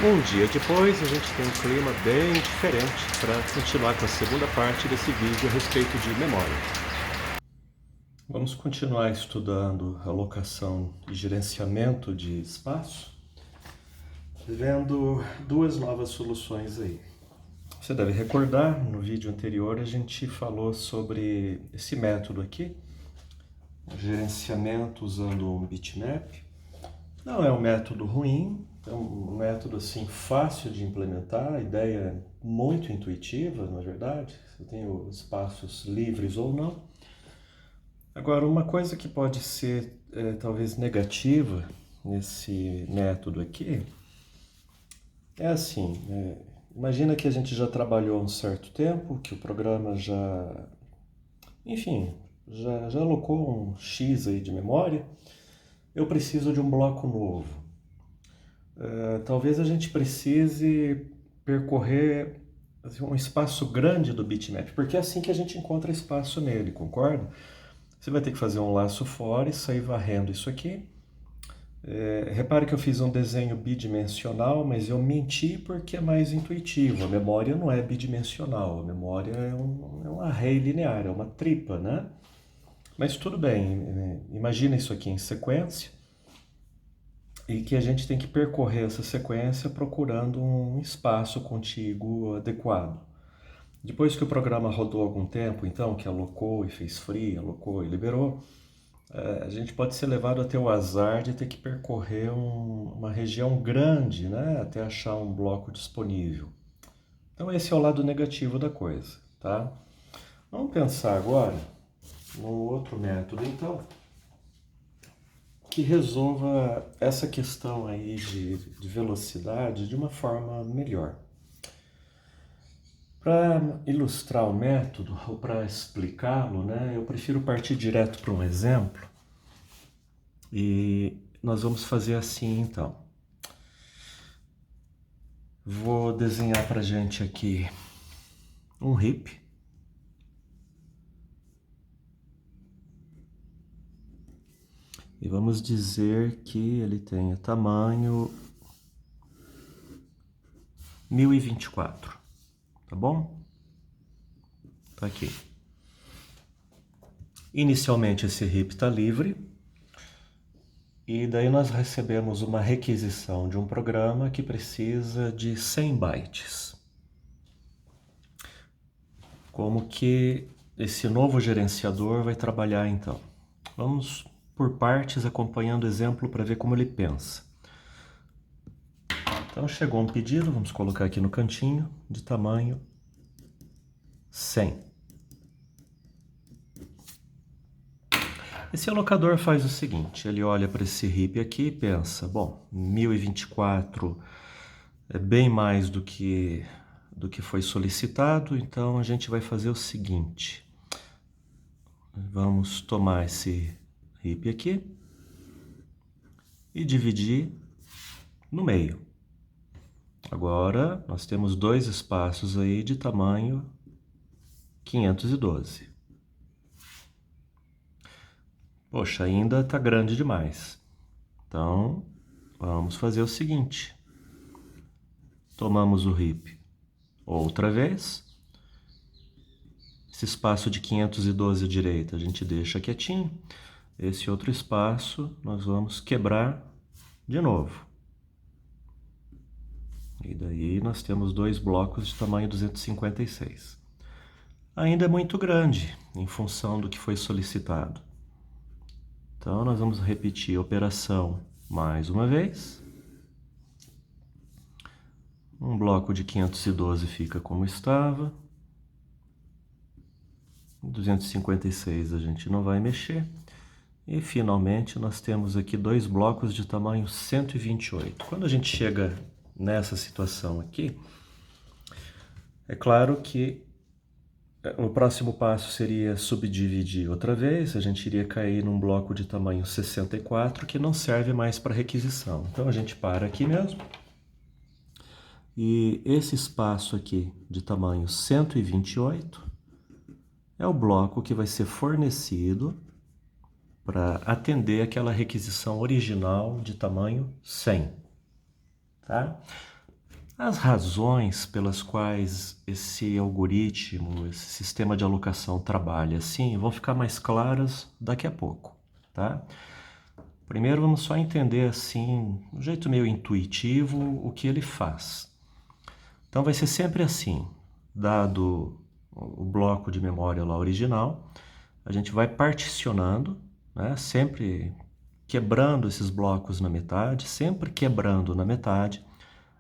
Um dia depois, a gente tem um clima bem diferente para continuar com a segunda parte desse vídeo a respeito de memória. Vamos continuar estudando alocação e gerenciamento de espaço, vendo duas novas soluções aí. Você deve recordar, no vídeo anterior a gente falou sobre esse método aqui, gerenciamento usando um bitmap. Não é um método ruim, é um método assim fácil de implementar, a ideia é muito intuitiva, na verdade, você tem os espaços livres ou não. Agora, uma coisa que pode ser talvez negativa nesse método aqui é assim, imagina que a gente já trabalhou um certo tempo, que o programa já, enfim, já alocou um X aí de memória, eu preciso de um bloco novo. Talvez a gente precise percorrer assim, um espaço grande do bitmap, porque é assim que a gente encontra espaço nele, concorda? Você vai ter que fazer um laço fora e sair varrendo isso aqui. Repare que eu fiz um desenho bidimensional, mas eu menti porque é mais intuitivo. A memória não é bidimensional, a memória é um array linear, é uma tripa, né? Mas tudo bem, imagina isso aqui em sequência e que a gente tem que percorrer essa sequência procurando um espaço contíguo adequado. Depois que o programa rodou algum tempo, então, que alocou e fez free, alocou e liberou, a gente pode ser levado até o azar de ter que percorrer uma região grande, né, até achar um bloco disponível. Então esse é o lado negativo da coisa, tá? Vamos pensar agora no outro método, então, que resolva essa questão aí de velocidade de uma forma melhor. Para ilustrar o método, ou para explicá-lo, né, eu prefiro partir direto para um exemplo. E nós vamos fazer assim, então. Vou desenhar para a gente aqui um heap. E vamos dizer que ele tenha tamanho 1024, tá bom? Tá aqui. Inicialmente esse heap está livre, e daí nós recebemos uma requisição de um programa que precisa de 100 bytes. Como que esse novo gerenciador vai trabalhar então? Vamos por partes acompanhando o exemplo para ver como ele pensa. Então chegou um pedido, vamos colocar aqui no cantinho, de tamanho 100. Esse alocador faz o seguinte, ele olha para esse heap aqui e pensa, bom, 1024 é bem mais do que foi solicitado, então a gente vai fazer o seguinte, vamos tomar esse heap aqui e dividir no meio. Agora nós temos dois espaços aí de tamanho 512. Poxa, ainda está grande demais. Então, vamos fazer o seguinte. Tomamos o heap outra vez. Esse espaço de 512 à direita a gente deixa quietinho. Esse outro espaço nós vamos quebrar de novo. E daí nós temos dois blocos de tamanho 256. Ainda é muito grande em função do que foi solicitado. Então, nós vamos repetir a operação mais uma vez. Um bloco de 512 fica como estava. 256 a gente não vai mexer. E, finalmente, nós temos aqui dois blocos de tamanho 128. Quando a gente chega nessa situação aqui, é claro que o próximo passo seria subdividir outra vez, a gente iria cair num bloco de tamanho 64 que não serve mais para requisição. Então a gente para aqui mesmo. E esse espaço aqui de tamanho 128 é o bloco que vai ser fornecido para atender aquela requisição original de tamanho 100. Tá? As razões pelas quais esse algoritmo, esse sistema de alocação trabalha assim, vão ficar mais claras daqui a pouco, tá? Primeiro vamos só entender assim, de um jeito meio intuitivo, o que ele faz. Então vai ser sempre assim, dado o bloco de memória lá original, a gente vai particionando, né? Sempre quebrando esses blocos na metade, sempre quebrando na metade,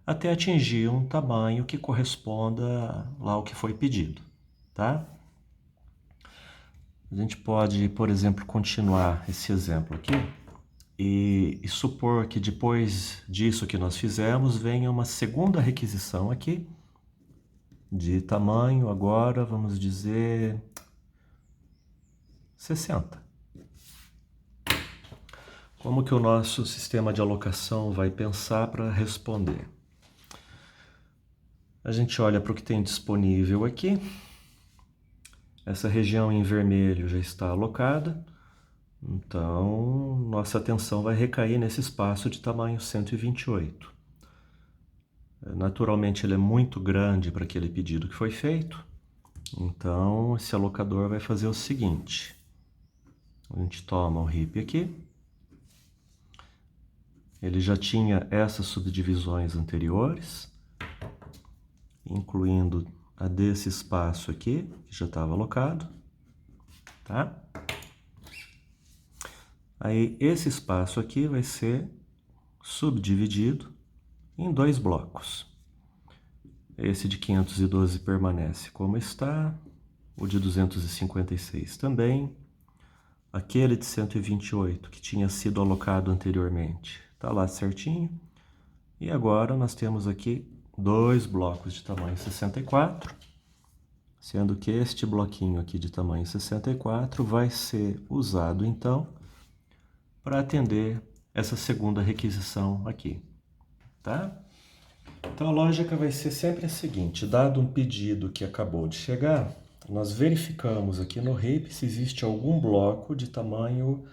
até atingir um tamanho que corresponda lá ao que foi pedido, tá? A gente pode, por exemplo, continuar esse exemplo aqui e supor que depois disso que nós fizemos venha uma segunda requisição aqui, de tamanho agora, vamos dizer, 60. Como que o nosso sistema de alocação vai pensar para responder? A gente olha para o que tem disponível aqui. Essa região em vermelho já está alocada, então nossa atenção vai recair nesse espaço de tamanho 128. Naturalmente ele é muito grande para aquele pedido que foi feito, então esse alocador vai fazer o seguinte. A gente toma o RIP aqui, ele já tinha essas subdivisões anteriores, incluindo a desse espaço aqui, que já estava alocado, tá? Aí esse espaço aqui vai ser subdividido em dois blocos. Esse de 512 permanece como está, o de 256 também. Aquele de 128 que tinha sido alocado anteriormente está lá certinho. E agora nós temos aqui dois blocos de tamanho 64, sendo que este bloquinho aqui de tamanho 64 vai ser usado então para atender essa segunda requisição aqui, tá? Então a lógica vai ser sempre a seguinte: dado um pedido que acabou de chegar, nós verificamos aqui no RIP se existe algum bloco de tamanho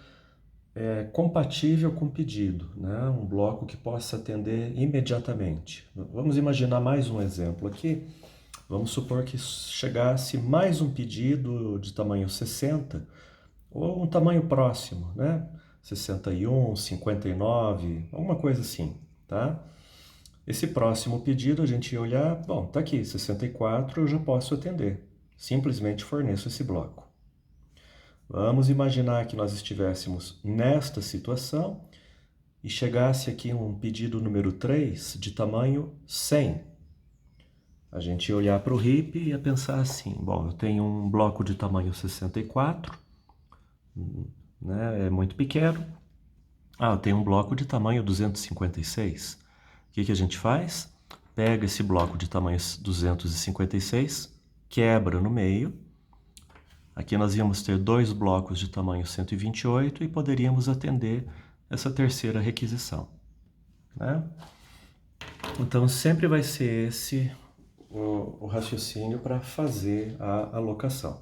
compatível com o pedido, né? Um bloco que possa atender imediatamente. Vamos imaginar mais um exemplo aqui. Vamos supor que chegasse mais um pedido de tamanho 60, ou um tamanho próximo, né? 61, 59, alguma coisa assim, tá? Esse próximo pedido a gente ia olhar, bom, tá aqui, 64 eu já posso atender. Simplesmente forneço esse bloco. Vamos imaginar que nós estivéssemos nesta situação e chegasse aqui um pedido número 3 de tamanho 100. A gente ia olhar para o RIP e ia pensar assim, bom, eu tenho um bloco de tamanho 64, né, é muito pequeno. Eu tenho um bloco de tamanho 256. O que a gente faz? Pega esse bloco de tamanho 256, quebra no meio. Aqui nós íamos ter dois blocos de tamanho 128 e poderíamos atender essa terceira requisição, né? Então sempre vai ser esse o raciocínio para fazer a alocação.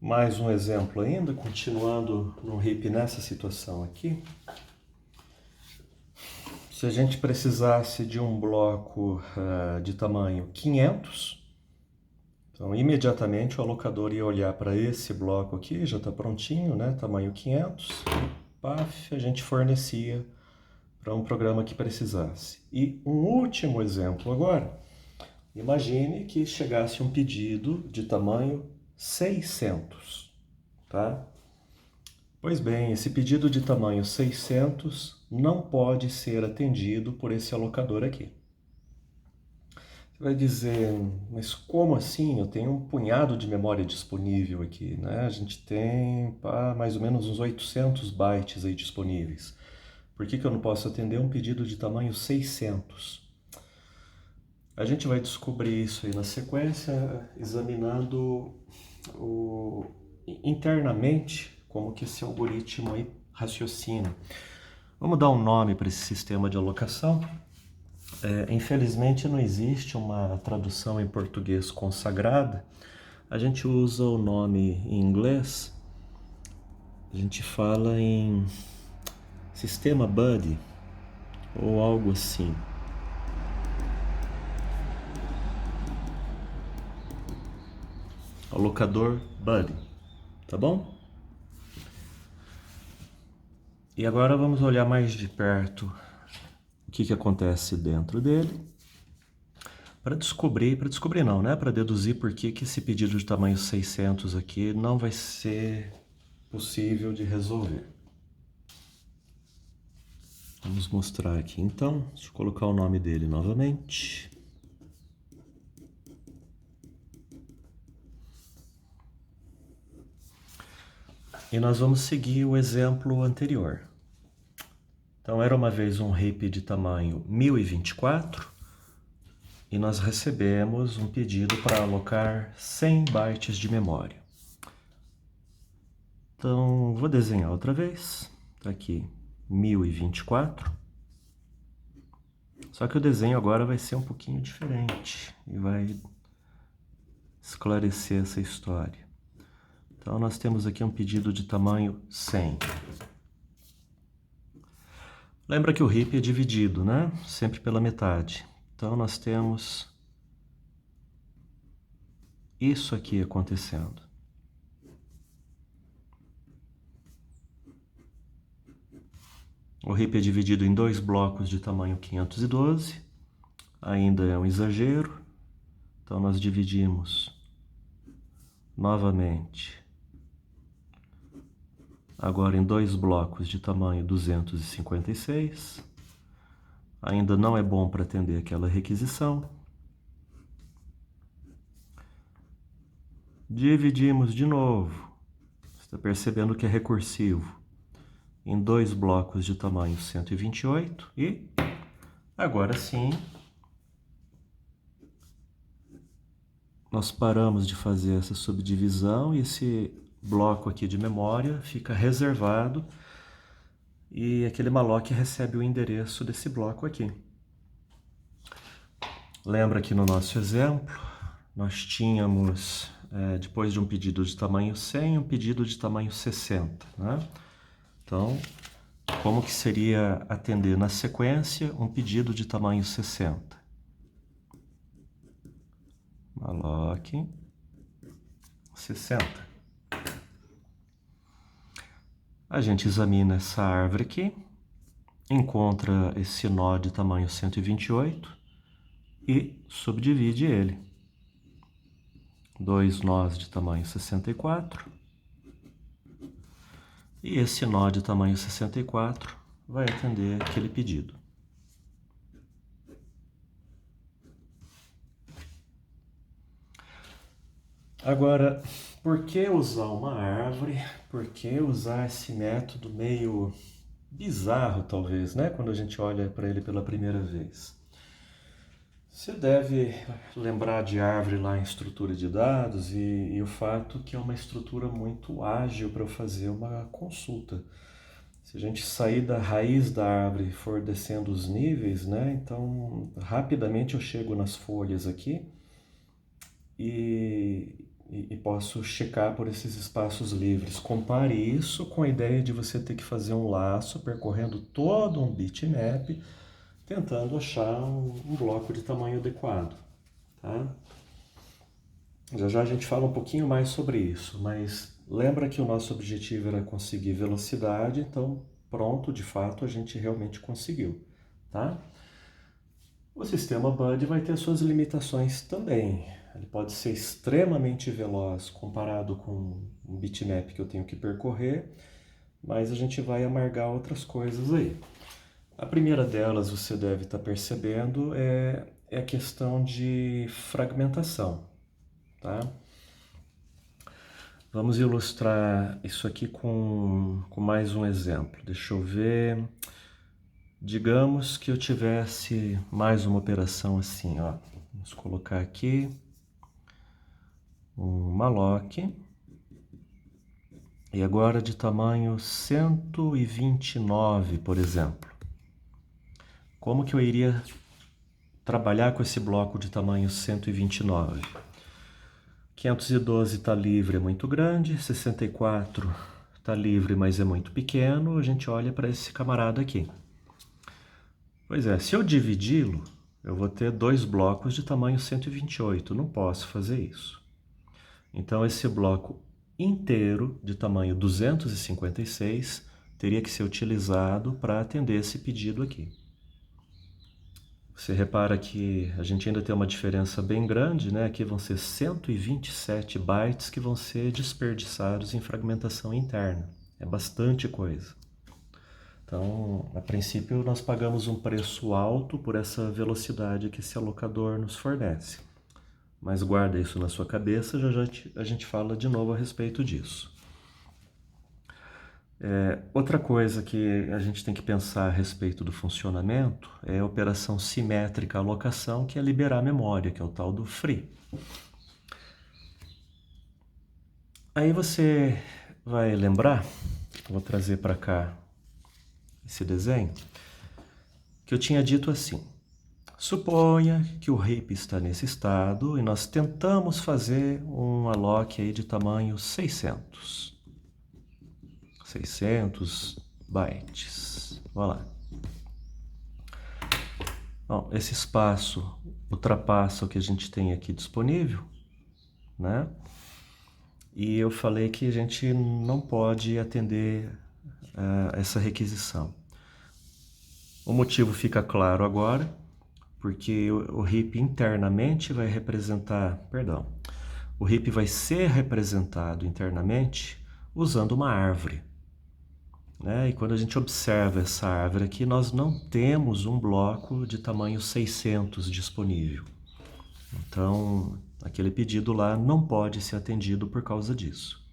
Mais um exemplo ainda, continuando no RIP nessa situação aqui. Se a gente precisasse de um bloco de tamanho 500, então imediatamente o alocador ia olhar para esse bloco aqui, já está prontinho, né? Tamanho 500, e paf, a gente fornecia para um programa que precisasse. E um último exemplo agora, imagine que chegasse um pedido de tamanho 600, tá? Pois bem, esse pedido de tamanho 600 não pode ser atendido por esse alocador aqui. Você vai dizer, mas como assim? Eu tenho um punhado de memória disponível aqui, né? A gente tem mais ou menos uns 800 bytes aí disponíveis. Por que eu não posso atender um pedido de tamanho 600? A gente vai descobrir isso aí na sequência, examinando internamente como que esse algoritmo aí raciocina. Vamos dar um nome para esse sistema de alocação. Infelizmente não existe uma tradução em português consagrada. A gente usa o nome em inglês, a gente fala em sistema buddy ou algo assim. Alocador Buddy, tá bom? E agora vamos olhar mais de perto o que acontece dentro dele, para descobrir não, né? Para deduzir por que esse pedido de tamanho 600 aqui não vai ser possível de resolver. Vamos mostrar aqui então, deixa eu colocar o nome dele novamente. E nós vamos seguir o exemplo anterior. Então, era uma vez um RIP de tamanho 1024 e nós recebemos um pedido para alocar 100 bytes de memória. Então, vou desenhar outra vez. Está aqui 1024. Só que o desenho agora vai ser um pouquinho diferente e vai esclarecer essa história. Então, nós temos aqui um pedido de tamanho 100. Lembra que o RIP é dividido, né? Sempre pela metade. Então, nós temos isso aqui acontecendo. O RIP é dividido em dois blocos de tamanho 512. Ainda é um exagero. Então, nós dividimos novamente. Agora em dois blocos de tamanho 256. Ainda não é bom para atender aquela requisição. Dividimos de novo. Você está percebendo que é recursivo. Em dois blocos de tamanho 128. E agora sim, nós paramos de fazer essa subdivisão e esse bloco aqui de memória fica reservado e aquele malloc recebe o endereço desse bloco aqui. Lembra que no nosso exemplo, nós tínhamos, depois de um pedido de tamanho 100, um pedido de tamanho 60, né? Então, como que seria atender na sequência um pedido de tamanho 60? Malloc 60. A gente examina essa árvore aqui, encontra esse nó de tamanho 128 e subdivide ele. Dois nós de tamanho 64. E esse nó de tamanho 64 vai atender aquele pedido. Agora, por que usar uma árvore? Por que usar esse método meio bizarro, talvez, né? Quando a gente olha para ele pela primeira vez. Você deve lembrar de árvore lá em estrutura de dados e o fato que é uma estrutura muito ágil para eu fazer uma consulta. Se a gente sair da raiz da árvore e for descendo os níveis, né? Então, rapidamente eu chego nas folhas aqui e posso checar por esses espaços livres. Compare isso com a ideia de você ter que fazer um laço percorrendo todo um bitmap, tentando achar um bloco de tamanho adequado. Tá? Já já a gente fala um pouquinho mais sobre isso, mas lembra que o nosso objetivo era conseguir velocidade, então pronto, de fato a gente realmente conseguiu. Tá? O sistema Buddy vai ter suas limitações também. Ele pode ser extremamente veloz comparado com um bitmap que eu tenho que percorrer, mas a gente vai amargar outras coisas aí. A primeira delas, você deve estar percebendo, é a questão de fragmentação. Tá? Vamos ilustrar isso aqui com mais um exemplo. Deixa eu ver. Digamos que eu tivesse mais uma operação assim, ó. Vamos colocar aqui um malloc, e agora de tamanho 129, por exemplo. Como que eu iria trabalhar com esse bloco de tamanho 129? 512 está livre, é muito grande, 64 está livre, mas é muito pequeno, a gente olha para esse camarada aqui. Pois é, se eu dividi-lo, eu vou ter dois blocos de tamanho 128, não posso fazer isso. Então esse bloco inteiro de tamanho 256 teria que ser utilizado para atender esse pedido aqui. Você repara que a gente ainda tem uma diferença bem grande, né? Aqui vão ser 127 bytes que vão ser desperdiçados em fragmentação interna. É bastante coisa. Então, a princípio, nós pagamos um preço alto por essa velocidade que esse alocador nos fornece. Mas guarda isso na sua cabeça, já a gente fala de novo a respeito disso. Outra coisa que a gente tem que pensar a respeito do funcionamento é a operação simétrica alocação, que é liberar a memória, que é o tal do free. Aí você vai lembrar, vou trazer para cá esse desenho, que eu tinha dito assim: suponha que o heap está nesse estado e nós tentamos fazer um alloc aí de tamanho 600 bytes. Vamos lá. Bom, esse espaço ultrapassa o que a gente tem aqui disponível, né? E eu falei que a gente não pode atender essa requisição. O motivo fica claro agora, porque o heap internamente vai representar, o heap vai ser representado internamente usando uma árvore. Né? E quando a gente observa essa árvore aqui, nós não temos um bloco de tamanho 600 disponível. Então, aquele pedido lá não pode ser atendido por causa disso.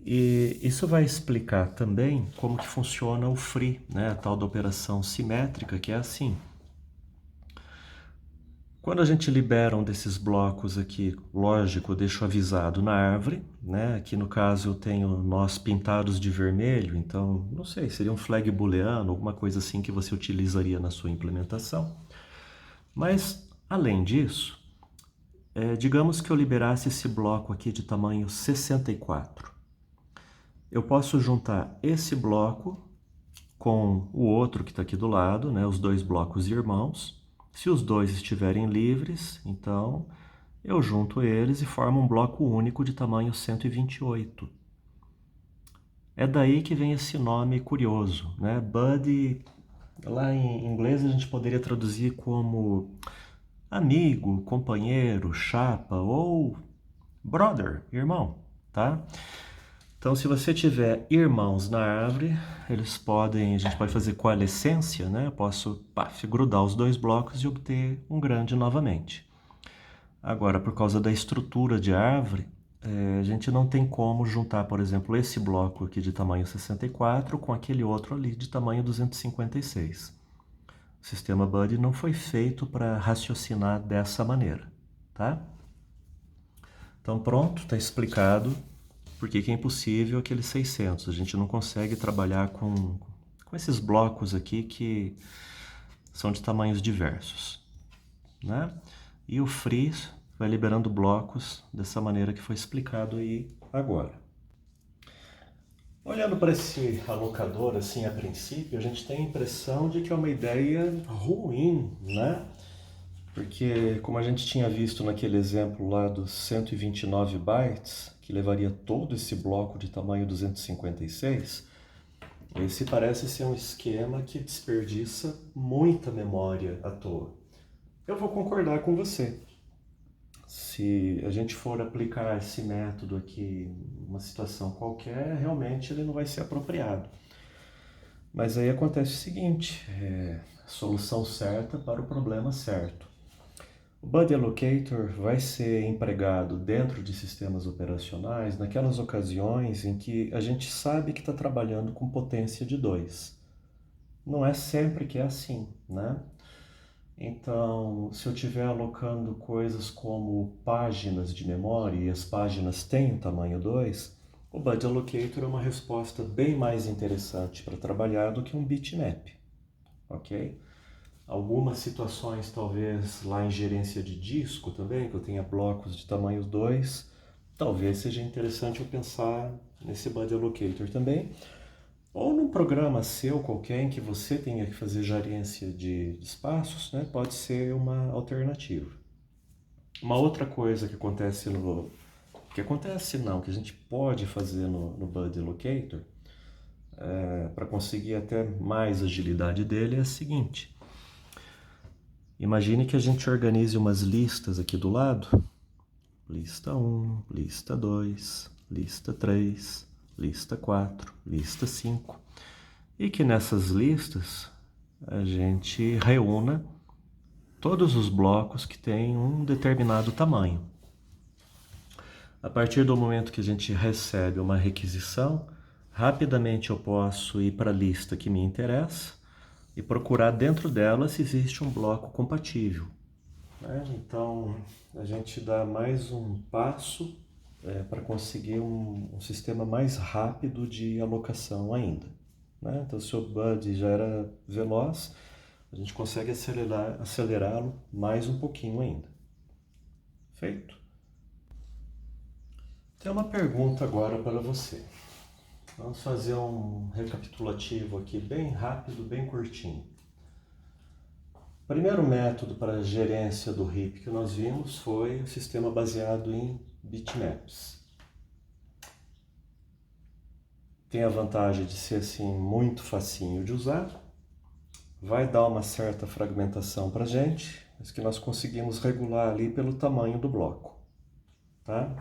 E isso vai explicar também como que funciona o free, né? A tal da operação simétrica, que é assim. Quando a gente libera um desses blocos aqui, lógico, eu deixo avisado na árvore, né? Aqui no caso eu tenho nós pintados de vermelho, então, não sei, seria um flag booleano, alguma coisa assim que você utilizaria na sua implementação. Mas, além disso, digamos que eu liberasse esse bloco aqui de tamanho 64. Eu posso juntar esse bloco com o outro que está aqui do lado, né? Os dois blocos irmãos. Se os dois estiverem livres, então eu junto eles e formo um bloco único de tamanho 128. É daí que vem esse nome curioso, né? Buddy, lá em inglês a gente poderia traduzir como amigo, companheiro, chapa ou brother, irmão, tá? Então, se você tiver irmãos na árvore, a gente pode fazer coalescência, né? Eu posso grudar os dois blocos e obter um grande novamente. Agora, por causa da estrutura de árvore, a gente não tem como juntar, por exemplo, esse bloco aqui de tamanho 64 com aquele outro ali de tamanho 256. O sistema Buddy não foi feito para raciocinar dessa maneira, tá? Então, pronto, está explicado. Por que é impossível aqueles 600? A gente não consegue trabalhar com esses blocos aqui que são de tamanhos diversos, né? E o free vai liberando blocos dessa maneira que foi explicado aí agora. Olhando para esse alocador assim a princípio, a gente tem a impressão de que é uma ideia ruim, né? Porque, como a gente tinha visto naquele exemplo lá dos 129 bytes, que levaria todo esse bloco de tamanho 256, esse parece ser um esquema que desperdiça muita memória à toa. Eu vou concordar com você. Se a gente for aplicar esse método aqui em uma situação qualquer, realmente ele não vai ser apropriado. Mas aí acontece o seguinte, a solução certa para o problema certo. O Buddy Allocator vai ser empregado dentro de sistemas operacionais naquelas ocasiões em que a gente sabe que está trabalhando com potência de 2. Não é sempre que é assim, né? Então, se eu estiver alocando coisas como páginas de memória e as páginas têm o tamanho 2, o Buddy Allocator é uma resposta bem mais interessante para trabalhar do que um bitmap, ok? Algumas situações, talvez lá em gerência de disco também, que eu tenha blocos de tamanho 2, talvez seja interessante eu pensar nesse Buddy Allocator também. Ou num programa seu qualquer em que você tenha que fazer gerência de espaços, né, pode ser uma alternativa. Uma outra coisa que acontece que acontece não, que a gente pode fazer no Buddy Locator, para conseguir até mais agilidade dele, é a seguinte. Imagine que a gente organize umas listas aqui do lado. Lista 1, lista 2, lista 3, lista 4, lista 5. E que nessas listas a gente reúna todos os blocos que têm um determinado tamanho. A partir do momento que a gente recebe uma requisição, rapidamente eu posso ir para a lista que me interessa e procurar dentro dela se existe um bloco compatível. Então, a gente dá mais um passo para conseguir um sistema mais rápido de alocação ainda. Então, se o Buddy já era veloz, a gente consegue acelerá-lo mais um pouquinho ainda. Feito? Tem uma pergunta agora para você. Vamos fazer um recapitulativo aqui bem rápido, bem curtinho. O primeiro método para a gerência do RIP que nós vimos foi o sistema baseado em bitmaps. Tem a vantagem de ser assim muito facinho de usar, vai dar uma certa fragmentação para a gente, mas que nós conseguimos regular ali pelo tamanho do bloco. Tá?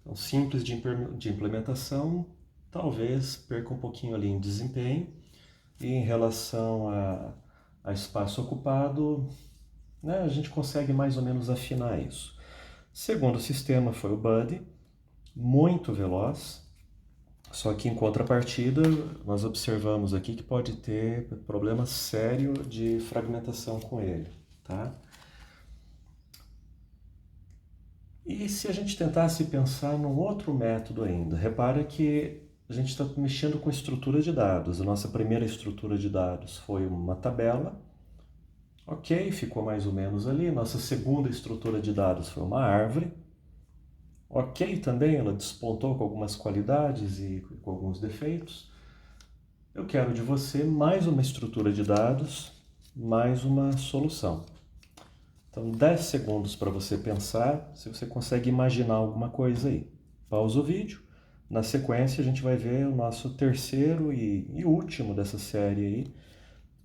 Então, simples de implementação, talvez perca um pouquinho ali em desempenho, e em relação a espaço ocupado, a gente consegue mais ou menos afinar isso. Segundo sistema foi o Buddy, muito veloz, só que em contrapartida nós observamos aqui que pode ter problema sério de fragmentação com ele. Tá? E se a gente tentasse pensar num outro método ainda? Repara que a gente está mexendo com estrutura de dados. A nossa primeira estrutura de dados foi uma tabela. Ok, ficou mais ou menos ali. Nossa segunda estrutura de dados foi uma árvore. Ok, também ela despontou com algumas qualidades e com alguns defeitos. Eu quero de você mais uma estrutura de dados, mais uma solução. Então, 10 segundos para você pensar, se você consegue imaginar alguma coisa aí. Pausa o vídeo. Na sequência, a gente vai ver o nosso terceiro e último dessa série aí,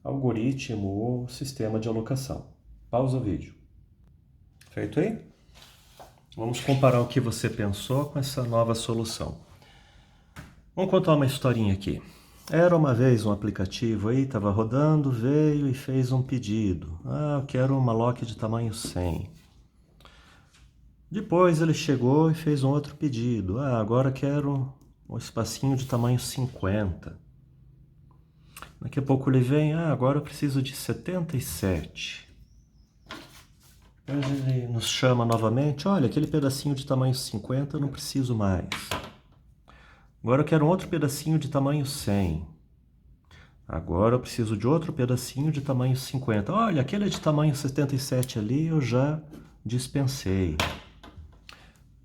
algoritmo ou sistema de alocação. Pausa o vídeo. Feito aí? Vamos comparar o que você pensou com essa nova solução. Vamos contar uma historinha aqui. Era uma vez um aplicativo aí, estava rodando, veio e fez um pedido. Eu quero uma lock de tamanho 100. Depois ele chegou e fez um outro pedido. Agora quero um espacinho de tamanho 50. Daqui a pouco ele vem, agora eu preciso de 77. Depois ele nos chama novamente, olha, aquele pedacinho de tamanho 50 eu não preciso mais. Agora eu quero um outro pedacinho de tamanho 100. Agora eu preciso de outro pedacinho de tamanho 50. Olha, aquele de tamanho 77 ali eu já dispensei.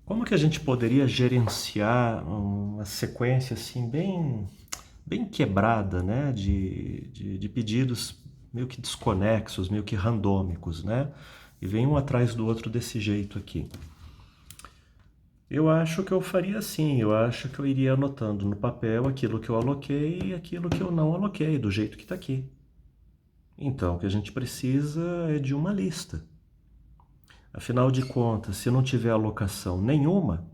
Como que a gente poderia gerenciar uma sequência assim bem quebrada, né, de pedidos meio que desconexos, meio que randômicos, né? E vem um atrás do outro desse jeito aqui. Eu acho que eu faria assim, eu acho que eu iria anotando no papel aquilo que eu aloquei e aquilo que eu não aloquei, do jeito que está aqui. Então, o que a gente precisa é de uma lista. Afinal de contas, se não tiver alocação nenhuma,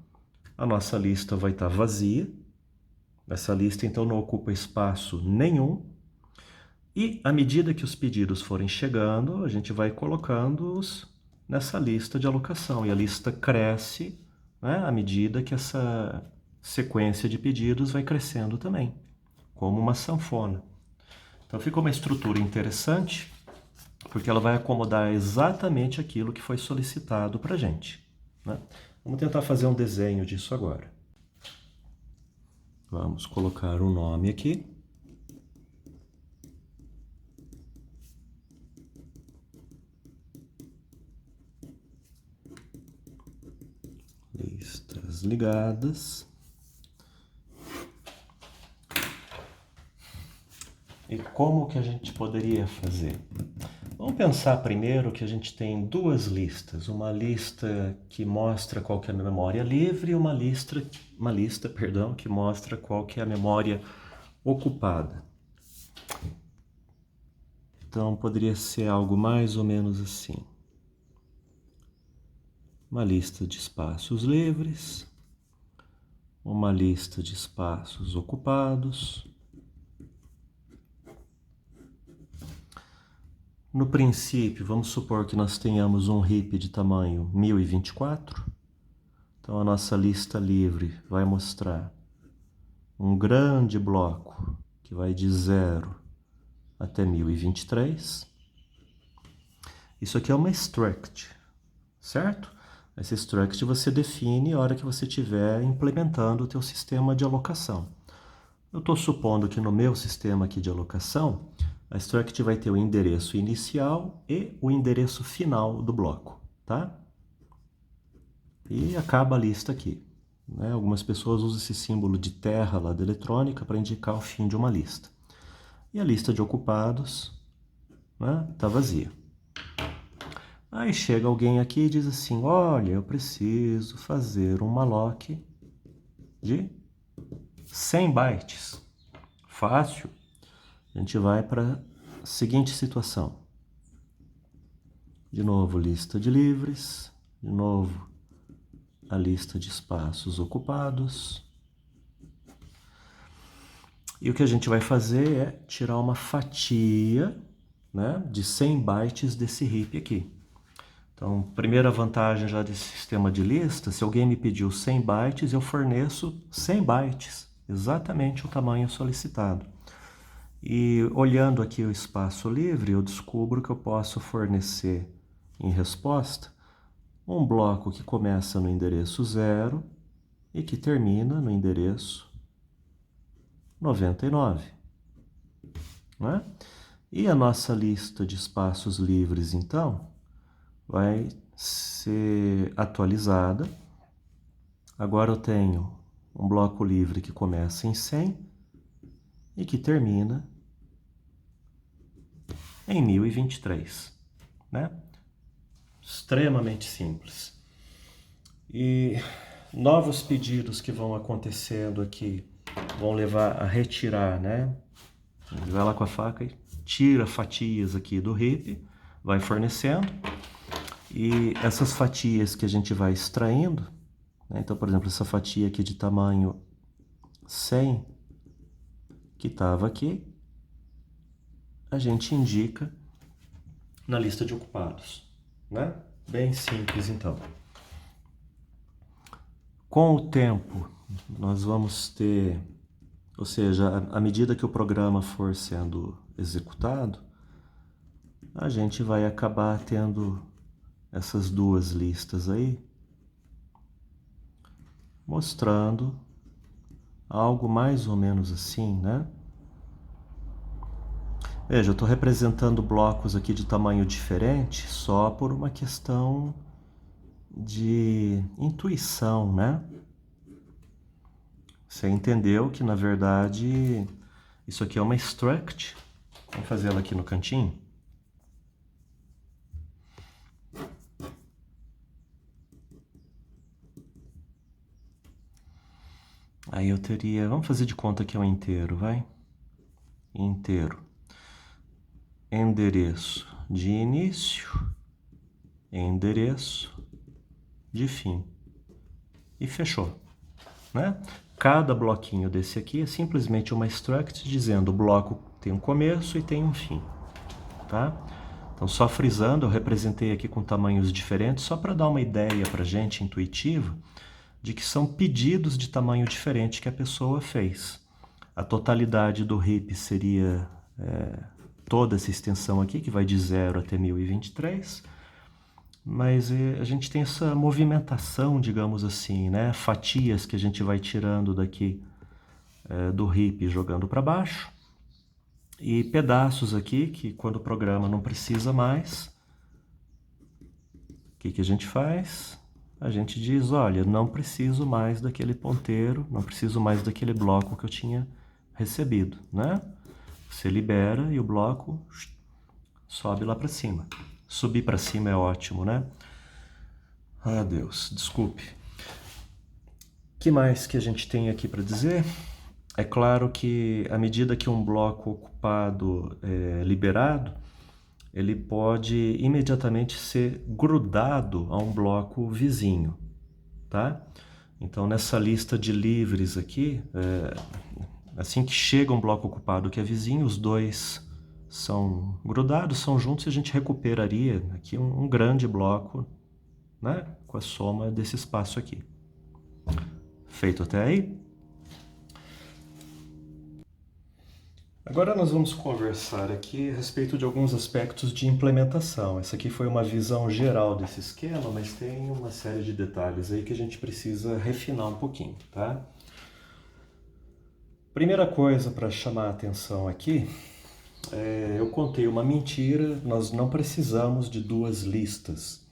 a nossa lista vai estar vazia. Essa lista, então, não ocupa espaço nenhum. E, à medida que os pedidos forem chegando, a gente vai colocando-os nessa lista de alocação. E a lista cresce, né, à medida que essa sequência de pedidos vai crescendo também, como uma sanfona. Então fica uma estrutura interessante, porque ela vai acomodar exatamente aquilo que foi solicitado para a gente. Né? Vamos tentar fazer um desenho disso agora. Vamos colocar um nome aqui. Listas ligadas. E como que a gente poderia fazer? Vamos pensar primeiro que a gente tem duas listas. Uma lista que mostra qual que é a memória livre e uma lista, perdão, que mostra qual que é a memória ocupada. Então, poderia ser algo mais ou menos assim. Uma lista de espaços livres, uma lista de espaços ocupados. No princípio, vamos supor que nós tenhamos um heap de tamanho 1024. Então, a nossa lista livre vai mostrar um grande bloco que vai de 0 até 1023. Isso aqui é uma struct, certo? Essa struct você define a hora que você estiver implementando o teu sistema de alocação. Eu estou supondo que no meu sistema aqui de alocação, a struct vai ter o endereço inicial e o endereço final do bloco, tá? E acaba a lista aqui. Né? Algumas pessoas usam esse símbolo de terra lá da eletrônica para indicar o fim de uma lista. E a lista de ocupados está vazia. Aí chega alguém aqui e diz assim, olha, eu preciso fazer um malloc de 100 bytes. Fácil. A gente vai para a seguinte situação. De novo, lista de livres. De novo, a lista de espaços ocupados. E o que a gente vai fazer é tirar uma fatia, né, de 100 bytes desse heap aqui. Então, primeira vantagem já desse sistema de lista, se alguém me pediu 100 bytes, eu forneço 100 bytes, exatamente o tamanho solicitado. E olhando aqui o espaço livre, eu descubro que eu posso fornecer em resposta um bloco que começa no endereço 0 e que termina no endereço 99. Né? E a nossa lista de espaços livres, então, vai ser atualizada. Agora eu tenho um bloco livre que começa em 100 e que termina em 1023, né? Extremamente simples. E novos pedidos que vão acontecendo aqui vão levar a retirar, né? Ele vai lá com a faca e tira fatias aqui do heap, vai fornecendo. E essas fatias que a gente vai extraindo, né? Então, por exemplo, essa fatia aqui de tamanho 100, que estava aqui, a gente indica na lista de ocupados, né? Bem simples, então. Com o tempo, nós vamos ter, ou seja, à medida que o programa for sendo executado, a gente vai acabar tendo essas duas listas aí, mostrando algo mais ou menos assim, né? Veja, eu estou representando blocos aqui de tamanho diferente só por uma questão de intuição, né? Você entendeu que, na verdade, isso aqui é uma struct. Vamos fazer ela aqui no cantinho. Aí eu teria... Vamos fazer de conta que é um inteiro, vai? Inteiro. Endereço de início, endereço de fim. E fechou, né? Cada bloquinho desse aqui é simplesmente uma struct dizendo o bloco tem um começo e tem um fim, tá? Então, só frisando, eu representei aqui com tamanhos diferentes, só para dar uma ideia para a gente intuitiva de que são pedidos de tamanho diferente que a pessoa fez. A totalidade do heap seria toda essa extensão aqui, que vai de 0 até 1023, mas a gente tem essa movimentação, digamos assim, né? Fatias que a gente vai tirando daqui do heap jogando para baixo, e pedaços aqui que quando o programa não precisa mais, o que a gente faz? A gente diz, olha, não preciso mais daquele ponteiro, não preciso mais daquele bloco que eu tinha recebido, né? Você libera e o bloco sobe lá para cima. Subir para cima é ótimo, né? Ah, Deus, desculpe. O que mais que a gente tem aqui para dizer? É claro que à medida que um bloco ocupado é liberado, ele pode imediatamente ser grudado a um bloco vizinho, tá? Então, nessa lista de livres aqui, assim que chega um bloco ocupado que é vizinho, os dois são grudados, são juntos, e a gente recuperaria aqui um grande bloco, né? Com a soma desse espaço aqui. Feito até aí? Agora nós vamos conversar aqui a respeito de alguns aspectos de implementação. Essa aqui foi uma visão geral desse esquema, mas tem uma série de detalhes aí que a gente precisa refinar um pouquinho, tá? Primeira coisa para chamar a atenção aqui, eu contei uma mentira, nós não precisamos de duas listas.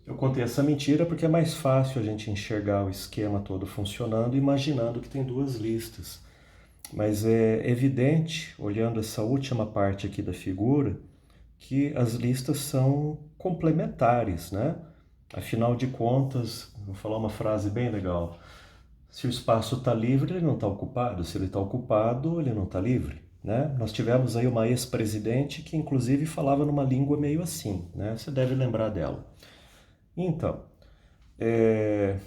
Eu contei essa mentira porque é mais fácil a gente enxergar o esquema todo funcionando imaginando que tem duas listas. Mas é evidente, olhando essa última parte aqui da figura, que as listas são complementares, né? Afinal de contas, vou falar uma frase bem legal. Se o espaço está livre, ele não está ocupado. Se ele está ocupado, ele não está livre, né? Nós tivemos aí uma ex-presidente que inclusive falava numa língua meio assim, né? Você deve lembrar dela. Então,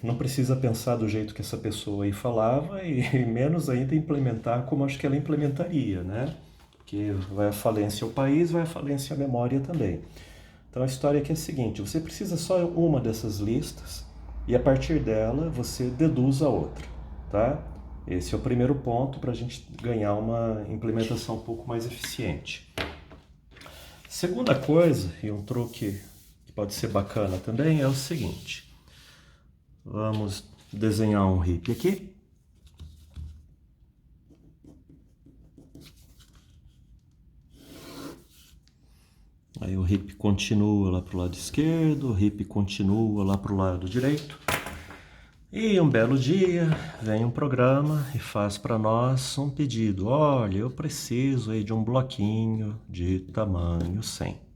não precisa pensar do jeito que essa pessoa aí falava e menos ainda implementar como acho que ela implementaria, né? Porque vai à falência o país, vai à falência a memória também. Então a história aqui é a seguinte, você precisa só uma dessas listas e a partir dela você deduz a outra, tá? Esse é o primeiro ponto para a gente ganhar uma implementação um pouco mais eficiente. Segunda coisa, e um truque que pode ser bacana também, é o seguinte. Vamos desenhar um hippie aqui. Aí o hippie continua lá para o lado esquerdo, o hippie continua lá para o lado direito. E um belo dia vem um programa e faz para nós um pedido. Olha, eu preciso aí de um bloquinho de tamanho 100.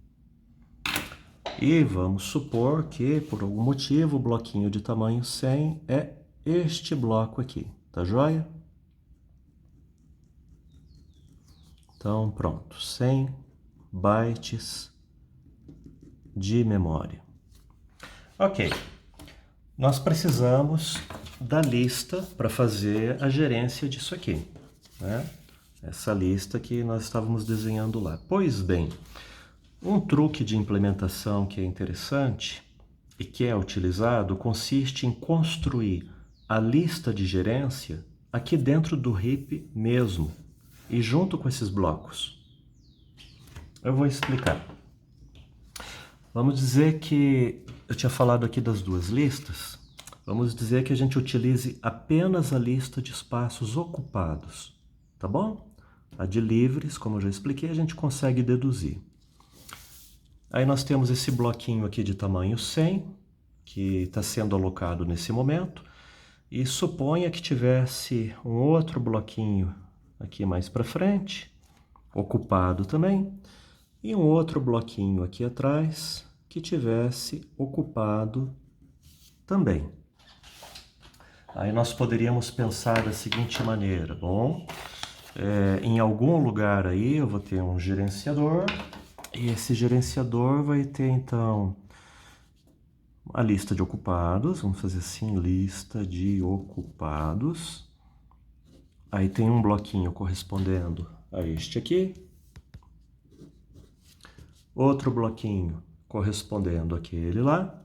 E vamos supor que, por algum motivo, o bloquinho de tamanho 100 é este bloco aqui, tá joia? Então, pronto, 100 bytes de memória. Ok, nós precisamos da lista para fazer a gerência disso aqui, né? Essa lista que nós estávamos desenhando lá. Pois bem, um truque de implementação que é interessante e que é utilizado consiste em construir a lista de gerência aqui dentro do heap mesmo e junto com esses blocos. Eu vou explicar. Vamos dizer que eu tinha falado aqui das duas listas. Vamos dizer que a gente utilize apenas a lista de espaços ocupados, tá bom? A de livres, como eu já expliquei, a gente consegue deduzir. Aí nós temos esse bloquinho aqui de tamanho 100, que está sendo alocado nesse momento, e suponha que tivesse um outro bloquinho aqui mais para frente, ocupado também, e um outro bloquinho aqui atrás que tivesse ocupado também. Aí nós poderíamos pensar da seguinte maneira, bom, em algum lugar aí eu vou ter um gerenciador, e esse gerenciador vai ter, então, a lista de ocupados. Vamos fazer assim, lista de ocupados. Aí tem um bloquinho correspondendo a este aqui. Outro bloquinho correspondendo àquele lá.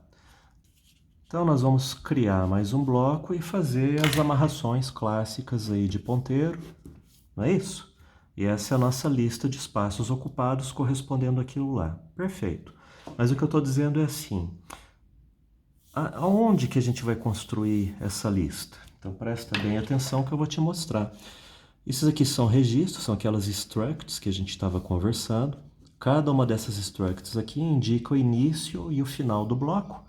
Então, nós vamos criar mais um bloco e fazer as amarrações clássicas aí de ponteiro. Não é isso? E essa é a nossa lista de espaços ocupados correspondendo àquilo lá. Perfeito. Mas o que eu estou dizendo é assim, aonde que a gente vai construir essa lista? Então presta bem atenção que eu vou te mostrar. Esses aqui são registros, são aquelas structs que a gente estava conversando. Cada uma dessas structs aqui indica o início e o final do bloco.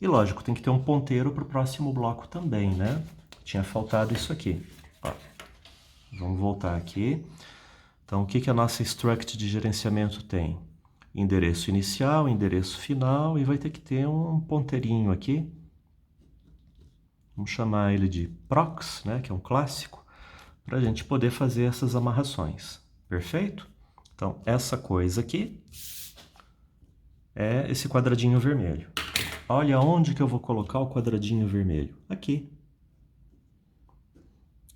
E lógico, tem que ter um ponteiro para o próximo bloco também, né? Tinha faltado isso aqui. Ó, vamos voltar aqui. Então, o que a nossa struct de gerenciamento tem? endereço inicial, endereço final, e vai ter que ter um ponteirinho aqui. Vamos chamar ele de prox, né, que é um clássico, para a gente poder fazer essas amarrações. Perfeito? Então, essa coisa aqui é esse quadradinho vermelho. Olha onde que eu vou colocar o quadradinho vermelho. Aqui.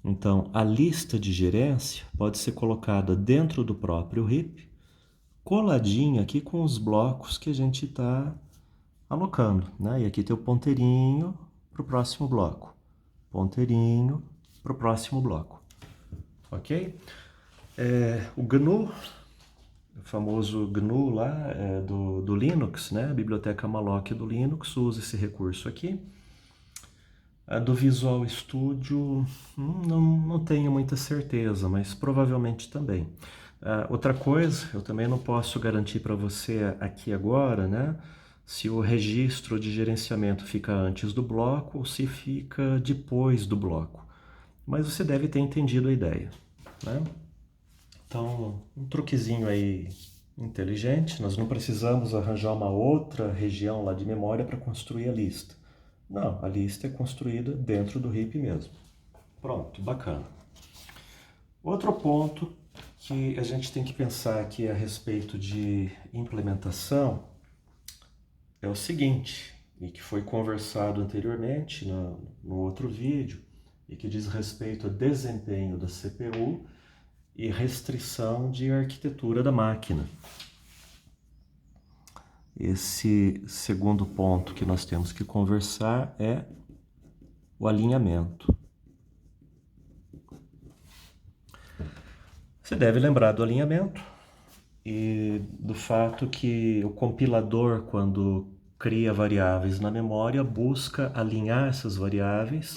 Então, a lista de gerência pode ser colocada dentro do próprio RIP, coladinha aqui com os blocos que a gente está alocando, né? E aqui tem o ponteirinho para o próximo bloco. Ponteirinho para o próximo bloco. Ok? O GNU, o famoso GNU lá do Linux, né? A biblioteca malloc do Linux usa esse recurso aqui. A do Visual Studio, não tenho muita certeza, mas provavelmente também. Outra coisa, eu também não posso garantir para você aqui agora, né? Se o registro de gerenciamento fica antes do bloco ou se fica depois do bloco. Mas você deve ter entendido a ideia, né? Então, um truquezinho aí inteligente, nós não precisamos arranjar uma outra região lá de memória para construir a lista. Não, a lista é construída dentro do RIP mesmo. Pronto, bacana. Outro ponto que a gente tem que pensar aqui a respeito de implementação é o seguinte, e que foi conversado anteriormente no outro vídeo, e que diz respeito ao desempenho da CPU e restrição de arquitetura da máquina. Esse segundo ponto que nós temos que conversar é o alinhamento. Você deve lembrar do alinhamento e do fato que o compilador, quando cria variáveis na memória, busca alinhar essas variáveis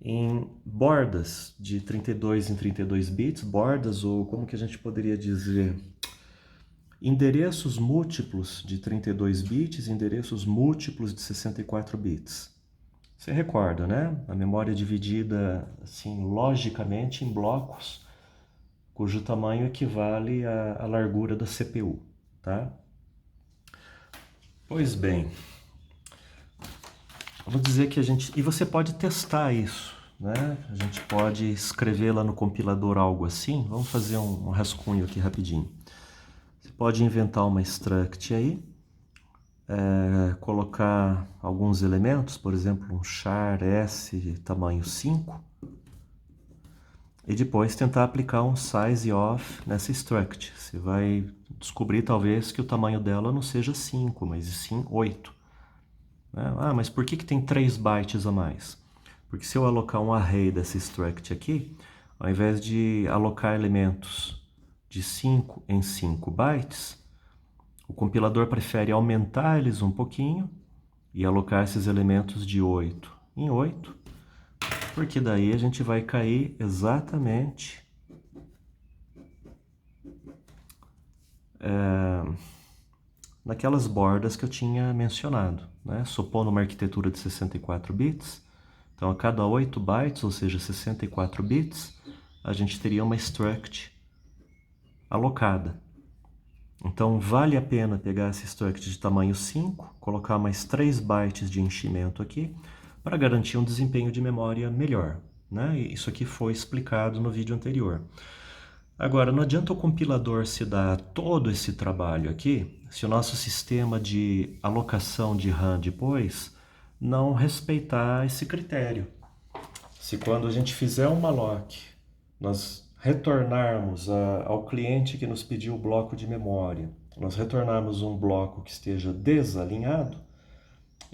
em bordas de 32 em 32 bits, bordas, ou como que a gente poderia dizer, endereços múltiplos de 32 bits, endereços múltiplos de 64 bits. Você recorda, né? A memória é dividida, assim, logicamente em blocos, cujo tamanho equivale à largura da CPU, tá? Pois bem, vou dizer que e você pode testar isso, né? A gente pode escrever lá no compilador algo assim. Vamos fazer um rascunho aqui rapidinho. Você pode inventar uma struct aí, colocar alguns elementos, por exemplo, um char s de tamanho 5, e depois tentar aplicar um sizeOf nessa struct. Você vai descobrir talvez que o tamanho dela não seja 5, mas sim 8. Mas por que tem 3 bytes a mais? Porque se eu alocar um array dessa struct aqui, ao invés de alocar elementos de 5 em 5 bytes, o compilador prefere aumentar eles um pouquinho e alocar esses elementos de 8 em 8, porque daí a gente vai cair exatamente naquelas bordas que eu tinha mencionado, né? Supondo uma arquitetura de 64 bits, então a cada 8 bytes, ou seja, 64 bits, a gente teria uma struct alocada. Então vale a pena pegar essa struct de tamanho 5, colocar mais 3 bytes de enchimento aqui, para garantir um desempenho de memória melhor, né? E isso aqui foi explicado no vídeo anterior. Agora, não adianta o compilador se dar todo esse trabalho aqui, se o nosso sistema de alocação de RAM depois não respeitar esse critério. Se quando a gente fizer um malloc, nós retornarmos ao cliente que nos pediu o bloco de memória, nós retornarmos um bloco que esteja desalinhado,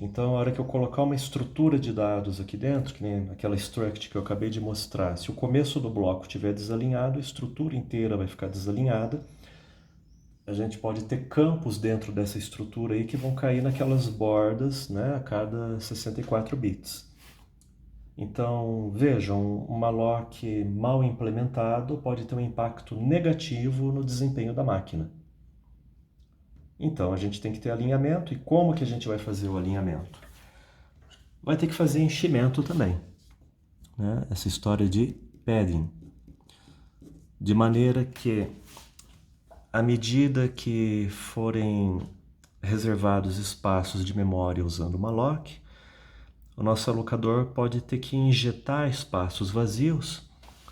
então a hora que eu colocar uma estrutura de dados aqui dentro, que nem aquela struct que eu acabei de mostrar, se o começo do bloco estiver desalinhado, a estrutura inteira vai ficar desalinhada. A gente pode ter campos dentro dessa estrutura aí que vão cair naquelas bordas, né, a cada 64 bits. Então, vejam, um malloc mal implementado pode ter um impacto negativo no desempenho da máquina. Então, a gente tem que ter alinhamento. E como que a gente vai fazer o alinhamento? Vai ter que fazer enchimento também, né? Essa história de padding. De maneira que à medida que forem reservados espaços de memória usando o malloc, o nosso alocador pode ter que injetar espaços vazios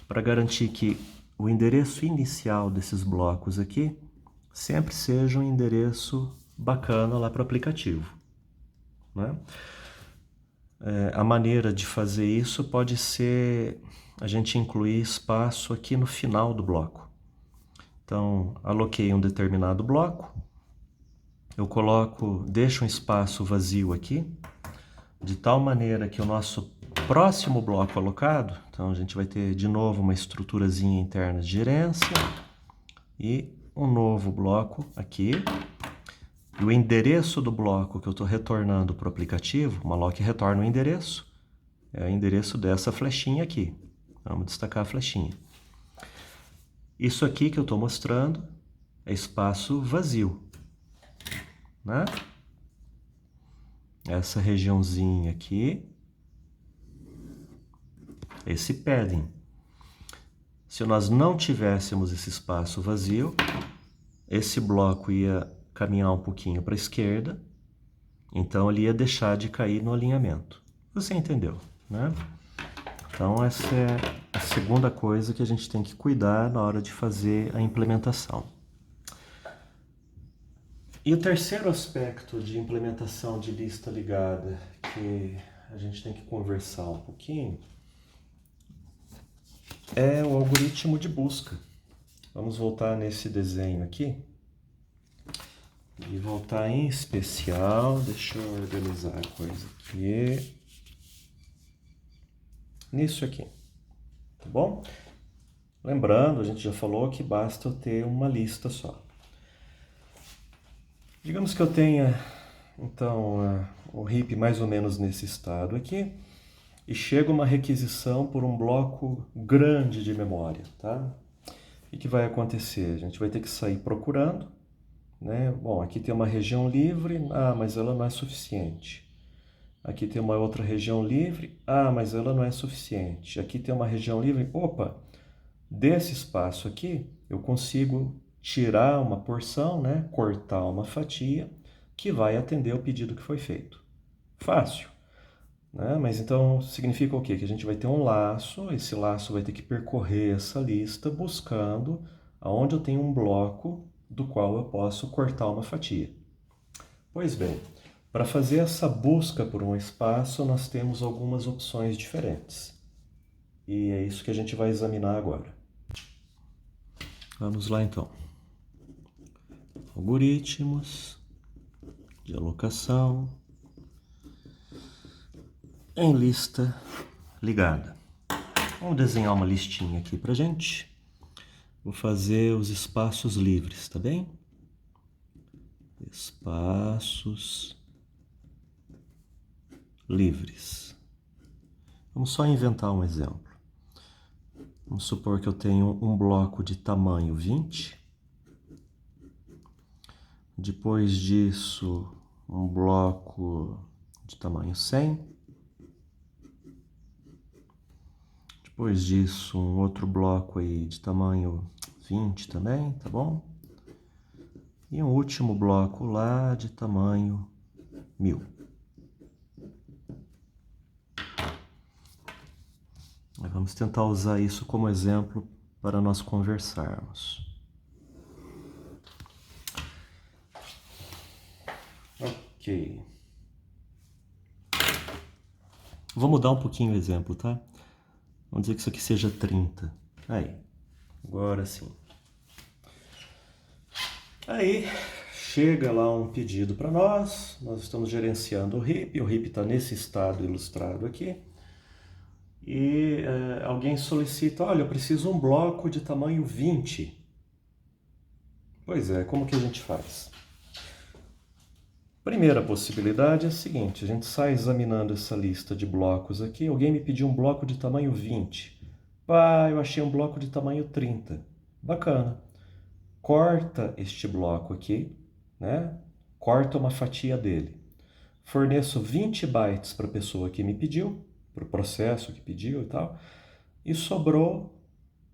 para garantir que o endereço inicial desses blocos aqui sempre seja um endereço bacana lá para o aplicativo, né? A maneira de fazer isso pode ser a gente incluir espaço aqui no final do bloco. Então, aloquei um determinado bloco, eu deixo um espaço vazio aqui, de tal maneira que o nosso próximo bloco alocado, então a gente vai ter de novo uma estruturazinha interna de gerência e um novo bloco aqui. E o endereço do bloco que eu estou retornando para o aplicativo, o malloc retorna o endereço, é o endereço dessa flechinha aqui. Vamos destacar a flechinha. Isso aqui que eu estou mostrando é espaço vazio, né? Essa regiãozinha aqui, esse padding. Se nós não tivéssemos esse espaço vazio, esse bloco ia caminhar um pouquinho para a esquerda, então ele ia deixar de cair no alinhamento. Você entendeu, né? Então essa é a segunda coisa que a gente tem que cuidar na hora de fazer a implementação. E o terceiro aspecto de implementação de lista ligada que a gente tem que conversar um pouquinho é o algoritmo de busca. Vamos voltar nesse desenho aqui e voltar em especial, deixa eu organizar a coisa aqui, nisso aqui, tá bom? Lembrando, a gente já falou que basta eu ter uma lista só. Digamos que eu tenha, então, o heap mais ou menos nesse estado aqui, e chega uma requisição por um bloco grande de memória, tá? O que vai acontecer? A gente vai ter que sair procurando, né? Bom, aqui tem uma região livre, mas ela não é suficiente. Aqui tem uma outra região livre, mas ela não é suficiente. Aqui tem uma região livre, opa, desse espaço aqui eu consigo tirar uma porção, né? Cortar uma fatia que vai atender o pedido que foi feito. Fácil, né? Mas então significa o quê? Que a gente vai ter um laço, esse laço vai ter que percorrer essa lista buscando aonde eu tenho um bloco do qual eu posso cortar uma fatia. Pois bem, para fazer essa busca por um espaço, nós temos algumas opções diferentes. E é isso que a gente vai examinar agora. Vamos lá então. Algoritmos de alocação em lista ligada. Vamos desenhar uma listinha aqui pra gente. Vou fazer os espaços livres, tá bem? Espaços livres. Vamos só inventar um exemplo. Vamos supor que eu tenho um bloco de tamanho 20. Depois disso, um bloco de tamanho 100. Depois disso, um outro bloco aí de tamanho 20 também, tá bom? E um último bloco lá de tamanho 1000. Vamos tentar usar isso como exemplo para nós conversarmos. Ok. Vou mudar um pouquinho o exemplo, tá? Vamos dizer que isso aqui seja 30. Aí, agora sim. Aí, chega lá um pedido para nós estamos gerenciando o heap está nesse estado ilustrado aqui. E alguém solicita, olha, eu preciso um bloco de tamanho 20. Pois é, como que a gente faz? Primeira possibilidade é a seguinte, a gente sai examinando essa lista de blocos aqui, alguém me pediu um bloco de tamanho 20. Eu achei um bloco de tamanho 30. Bacana. Corta este bloco aqui, né? Corta uma fatia dele. Forneço 20 bytes para a pessoa que me pediu, para o processo que pediu e tal, e sobrou,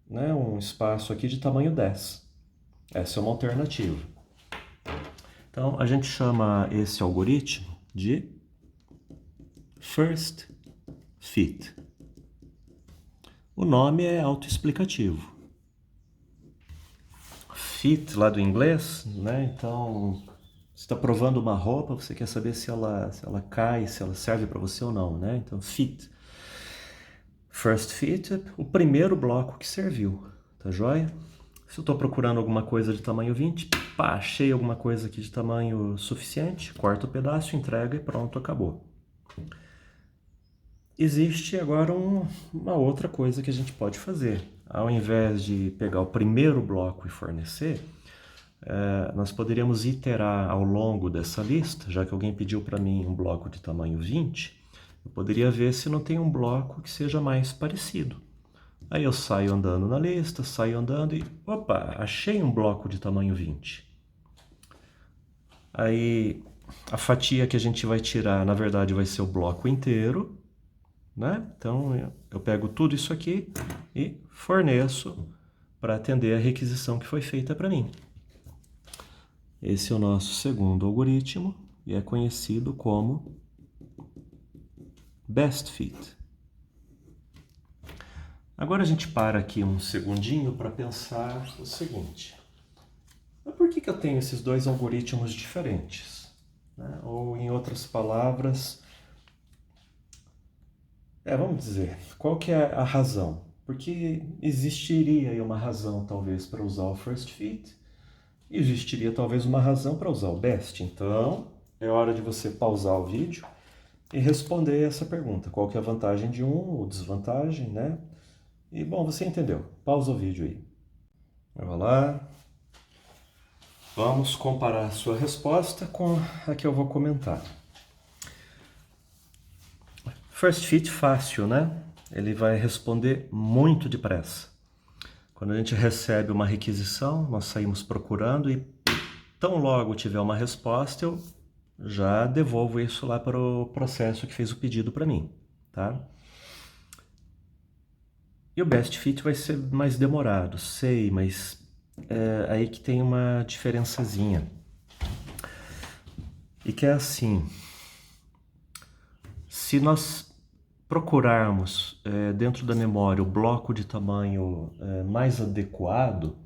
né, um espaço aqui de tamanho 10. Essa é uma alternativa. Então, a gente chama esse algoritmo de First Fit. O nome é autoexplicativo. Fit, lá do inglês, né? Então, você está provando uma roupa, você quer saber se ela cai, se ela serve para você ou não, né? Então, fit. First fit, o primeiro bloco que serviu, tá joia? Se eu estou procurando alguma coisa de tamanho 20, pá, achei alguma coisa aqui de tamanho suficiente, corta o pedaço, entrega e pronto, acabou. Existe agora uma outra coisa que a gente pode fazer. Ao invés de pegar o primeiro bloco e fornecer, nós poderíamos iterar ao longo dessa lista, já que alguém pediu para mim um bloco de tamanho 20, eu poderia ver se não tem um bloco que seja mais parecido. Aí eu saio andando na lista, saio andando e, opa, achei um bloco de tamanho 20. Aí a fatia que a gente vai tirar, na verdade, vai ser o bloco inteiro, né? Então eu pego tudo isso aqui e forneço para atender a requisição que foi feita para mim. Esse é o nosso segundo algoritmo e é conhecido como Best Fit. Agora a gente para aqui um segundinho para pensar o seguinte. Mas por que eu tenho esses dois algoritmos diferentes? Né? Ou, em outras palavras, vamos dizer, qual que é a razão? Porque existiria aí uma razão, talvez, para usar o First Fit, e existiria talvez uma razão para usar o Best. Então, é hora de você pausar o vídeo e responder essa pergunta. Qual que é a vantagem de um ou desvantagem, né? E, bom, você entendeu. Pausa o vídeo aí. Vai lá. Vamos comparar a sua resposta com a que eu vou comentar. First Fit fácil, né? Ele vai responder muito depressa. Quando a gente recebe uma requisição, nós saímos procurando e tão logo tiver uma resposta, eu já devolvo isso lá para o processo que fez o pedido para mim, tá? E o Best Fit vai ser mais demorado, sei, mas é aí que tem uma diferençazinha. E que é assim, se nós procurarmos dentro da memória o bloco de tamanho mais adequado, o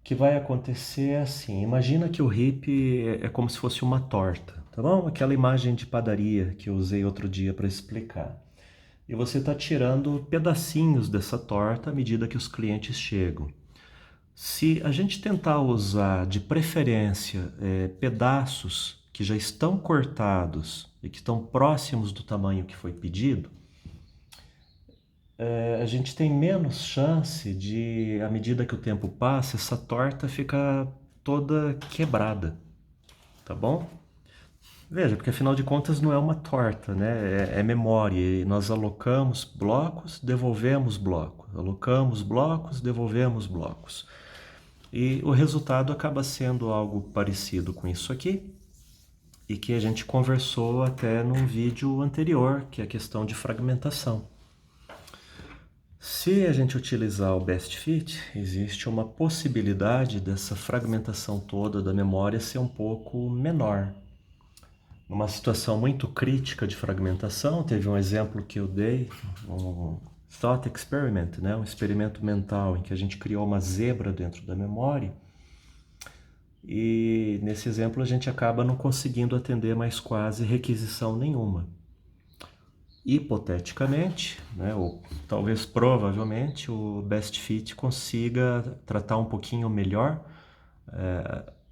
que vai acontecer é assim, imagina que o hip é como se fosse uma torta, tá bom? Aquela imagem de padaria que eu usei outro dia para explicar. E você está tirando pedacinhos dessa torta à medida que os clientes chegam. Se a gente tentar usar, de preferência, pedaços que já estão cortados e que estão próximos do tamanho que foi pedido, a gente tem menos chance de, à medida que o tempo passa, essa torta ficar toda quebrada, tá bom? Veja, porque afinal de contas não é uma torta, né? É memória. E nós alocamos blocos, devolvemos blocos. Alocamos blocos, devolvemos blocos. E o resultado acaba sendo algo parecido com isso aqui, e que a gente conversou até num vídeo anterior, que é a questão de fragmentação. Se a gente utilizar o Best Fit, existe uma possibilidade dessa fragmentação toda da memória ser um pouco menor. Numa situação muito crítica de fragmentação, teve um exemplo que eu dei, um thought experiment, né? Um experimento mental em que a gente criou uma zebra dentro da memória, e nesse exemplo a gente acaba não conseguindo atender mais quase requisição nenhuma. Hipoteticamente, né, ou talvez provavelmente, o Best Fit consiga tratar um pouquinho melhor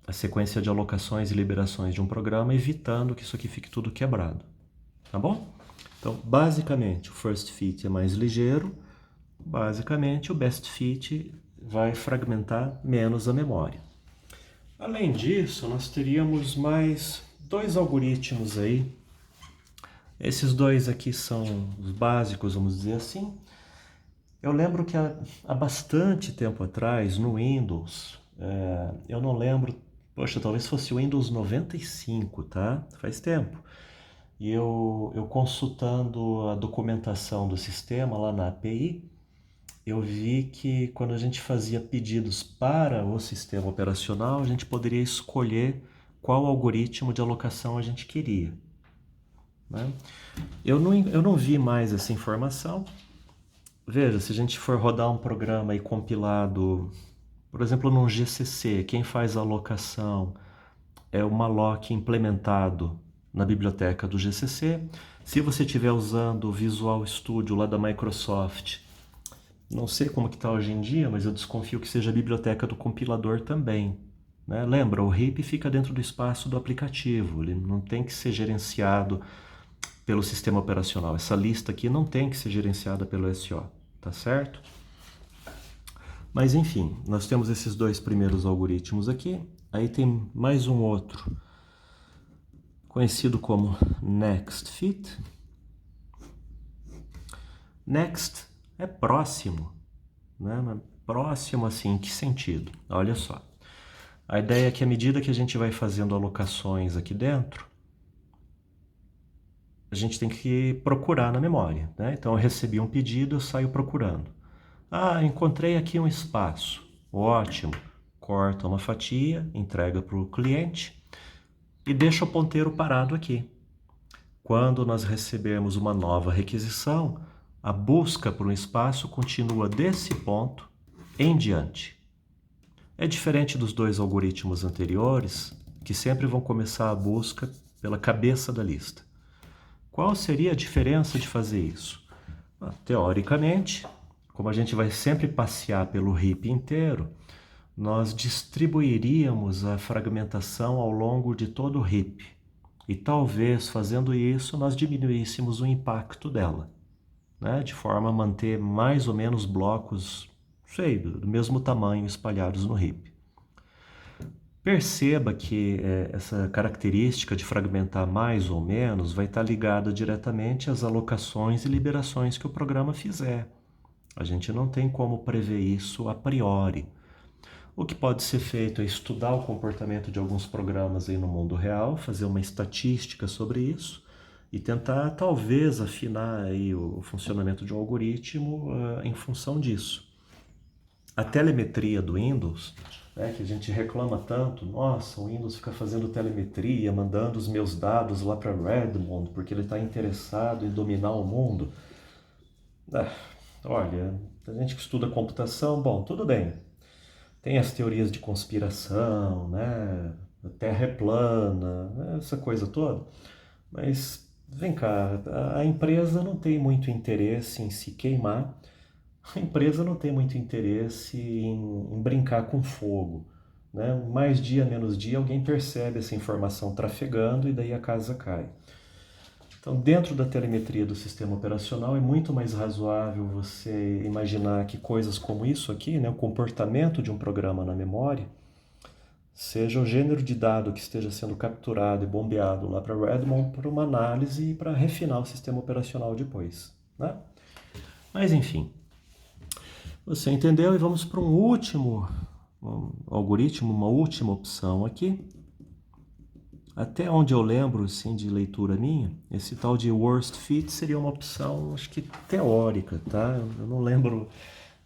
a sequência de alocações e liberações de um programa, evitando que isso aqui fique tudo quebrado, tá bom? Então, basicamente, o First Fit é mais ligeiro, basicamente o Best Fit vai fragmentar menos a memória. Além disso, nós teríamos mais dois algoritmos aí. Esses dois aqui são os básicos, vamos dizer assim. Eu lembro que há bastante tempo atrás, no Windows, eu não lembro, poxa, talvez fosse o Windows 95, tá? Faz tempo. E eu consultando a documentação do sistema lá na API, eu vi que quando a gente fazia pedidos para o sistema operacional, a gente poderia escolher qual algoritmo de alocação a gente queria, né? Eu não vi mais essa informação. Veja, se a gente for rodar um programa e compilado, por exemplo, num GCC, quem faz a alocação é o malloc implementado na biblioteca do GCC. Se você estiver usando o Visual Studio lá da Microsoft, não sei como que está hoje em dia, mas eu desconfio que seja a biblioteca do compilador também, né? Lembra, o RIP fica dentro do espaço do aplicativo, ele não tem que ser gerenciado pelo sistema operacional. Essa lista aqui não tem que ser gerenciada pelo SO, tá certo? Mas enfim, nós temos esses dois primeiros algoritmos aqui. Aí tem mais um outro, conhecido como Next Fit. Next é próximo, né? Mas próximo assim, em que sentido? Olha só. A ideia é que à medida que a gente vai fazendo alocações aqui dentro, a gente tem que procurar na memória, né? Então eu recebi um pedido, eu saio procurando. Ah, encontrei aqui um espaço. Ótimo. Corta uma fatia, entrega para o cliente e deixa o ponteiro parado aqui. Quando nós recebermos uma nova requisição, a busca por um espaço continua desse ponto em diante. É diferente dos dois algoritmos anteriores, que sempre vão começar a busca pela cabeça da lista. Qual seria a diferença de fazer isso? Teoricamente, como a gente vai sempre passear pelo heap inteiro, nós distribuiríamos a fragmentação ao longo de todo o heap. E talvez, fazendo isso, nós diminuíssemos o impacto dela, né? De forma a manter mais ou menos blocos, sei, do mesmo tamanho espalhados no heap. Perceba que essa característica de fragmentar mais ou menos vai estar ligada diretamente às alocações e liberações que o programa fizer. A gente não tem como prever isso a priori. O que pode ser feito é estudar o comportamento de alguns programas aí no mundo real, fazer uma estatística sobre isso e tentar talvez afinar aí o funcionamento de um algoritmo em função disso. A telemetria do Windows, né, que a gente reclama tanto, nossa, o Windows fica fazendo telemetria, mandando os meus dados lá para Redmond porque ele está interessado em dominar o mundo. Olha, a gente que estuda computação, bom, tudo bem. Tem as teorias de conspiração, né? A Terra é plana, essa coisa toda. Mas vem cá, a empresa não tem muito interesse em se queimar, a empresa não tem muito interesse em brincar com fogo, né? Mais dia, menos dia, alguém percebe essa informação trafegando e daí a casa cai. Então, dentro da telemetria do sistema operacional, é muito mais razoável você imaginar que coisas como isso aqui, né, o comportamento de um programa na memória, seja o gênero de dado que esteja sendo capturado e bombeado lá para Redmond para uma análise e para refinar o sistema operacional depois, né? Mas, enfim, você entendeu e vamos para um último algoritmo, uma última opção aqui. Até onde eu lembro, assim, de leitura minha, esse tal de worst fit seria uma opção, acho que teórica, tá? Eu não lembro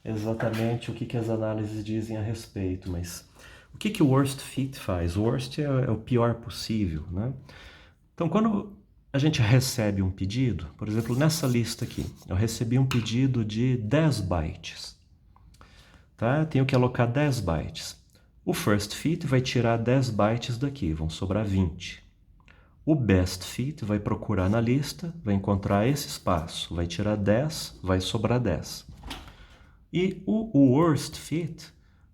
exatamente o que as análises dizem a respeito, mas o que o worst fit faz? O worst é o pior possível, né? Então, quando a gente recebe um pedido, por exemplo, nessa lista aqui, eu recebi um pedido de 10 bytes, tá? Eu tenho que alocar 10 bytes. O first fit vai tirar 10 bytes daqui, vão sobrar 20. O best fit vai procurar na lista, vai encontrar esse espaço, vai tirar 10, vai sobrar 10. E o worst fit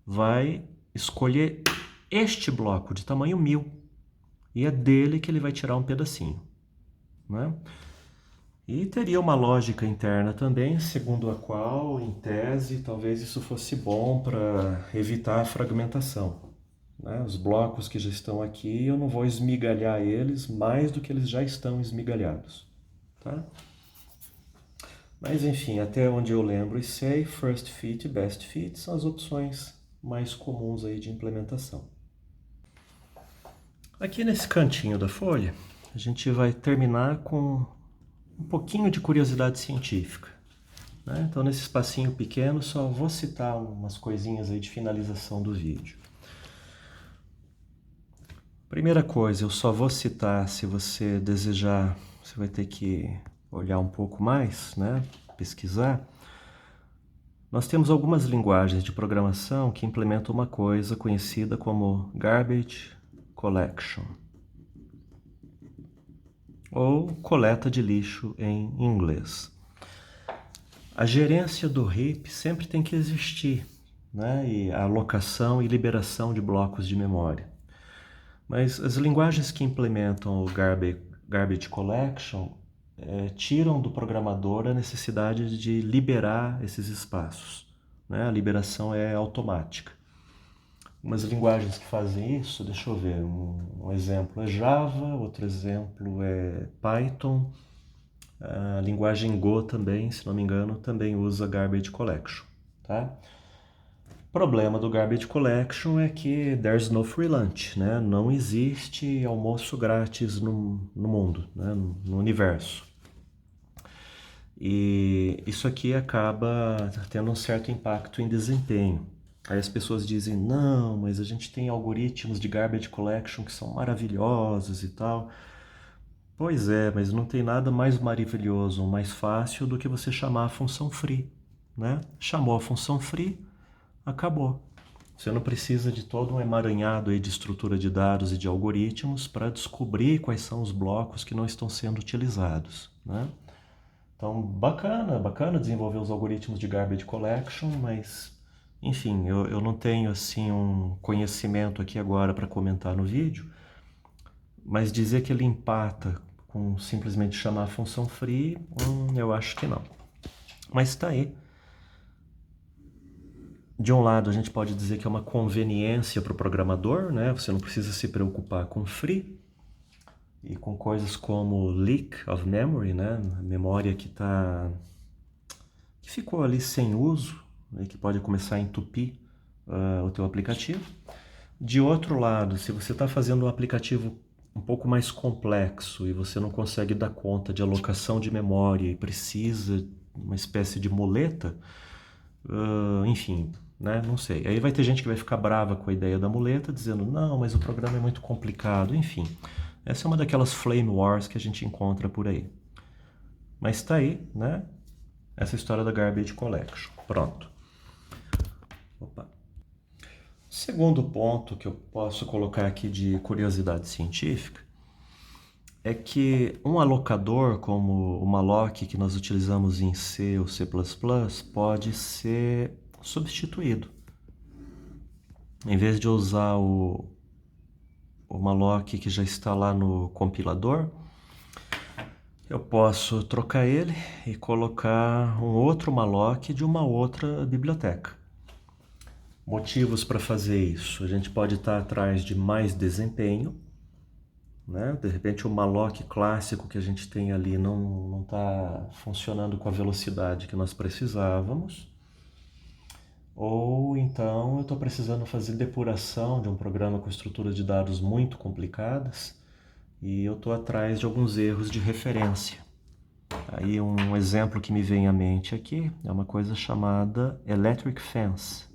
vai escolher este bloco de tamanho 1000 e é dele que ele vai tirar um pedacinho, né? E teria uma lógica interna também, segundo a qual, em tese, talvez isso fosse bom para evitar a fragmentação, né? Os blocos que já estão aqui, eu não vou esmigalhar eles mais do que eles já estão esmigalhados, tá? Mas enfim, até onde eu lembro e sei, first fit e best fit são as opções mais comuns aí de implementação. Aqui nesse cantinho da folha, a gente vai terminar com um pouquinho de curiosidade científica. né? Então, nesse espacinho pequeno, só vou citar umas coisinhas aí de finalização do vídeo. Primeira coisa, eu só vou citar, se você desejar, você vai ter que olhar um pouco mais, né? Pesquisar. Nós temos algumas linguagens de programação que implementam uma coisa conhecida como Garbage Collection, ou coleta de lixo em inglês. A gerência do heap sempre tem que existir, né? E a alocação e liberação de blocos de memória. Mas as linguagens que implementam o Garbage Collection tiram do programador a necessidade de liberar esses espaços, né? A liberação é automática. Umas linguagens que fazem isso, deixa eu ver, um exemplo é Java, outro exemplo é Python, a linguagem Go também, se não me engano, também usa Garbage Collection, tá? O problema do Garbage Collection é que there's no free lunch, né? Não existe almoço grátis no mundo, né? No universo. E isso aqui acaba tendo um certo impacto em desempenho. Aí as pessoas dizem, não, mas a gente tem algoritmos de Garbage Collection que são maravilhosos e tal. Pois é, mas não tem nada mais maravilhoso ou mais fácil do que você chamar a função free, né? Chamou a função free, acabou. Você não precisa de todo um emaranhado aí de estrutura de dados e de algoritmos para descobrir quais são os blocos que não estão sendo utilizados, né? Então, bacana desenvolver os algoritmos de Garbage Collection, mas, enfim, eu não tenho assim um conhecimento aqui agora para comentar no vídeo, mas dizer que ele empata com simplesmente chamar a função free, eu acho que não. Mas está aí. De um lado, a gente pode dizer que é uma conveniência para o programador, né? Você não precisa se preocupar com free e com coisas como leak of memory, né? A memória que ficou ali sem uso, né? Que pode começar a entupir o teu aplicativo. De outro lado, se você está fazendo um aplicativo um pouco mais complexo e você não consegue dar conta de alocação de memória e precisa de uma espécie de muleta, enfim, né? Não sei. Aí vai ter gente que vai ficar brava com a ideia da muleta, dizendo, não, mas o programa é muito complicado, enfim. Essa é uma daquelas flame wars que a gente encontra por aí. Mas tá aí, né? Essa história da Garbage Collection. Pronto. Opa. Segundo ponto que eu posso colocar aqui de curiosidade científica é que um alocador como o malloc que nós utilizamos em C ou C++ pode ser substituído. Em vez de usar o malloc que já está lá no compilador, eu posso trocar ele e colocar um outro malloc de uma outra biblioteca. Motivos para fazer isso: a gente pode estar atrás de mais desempenho, né? De repente o malloc clássico que a gente tem ali não está funcionando com a velocidade que nós precisávamos. Ou então eu estou precisando fazer depuração de um programa com estruturas de dados muito complicadas e eu estou atrás de alguns erros de referência. Aí um exemplo que me vem à mente aqui é uma coisa chamada Electric Fence.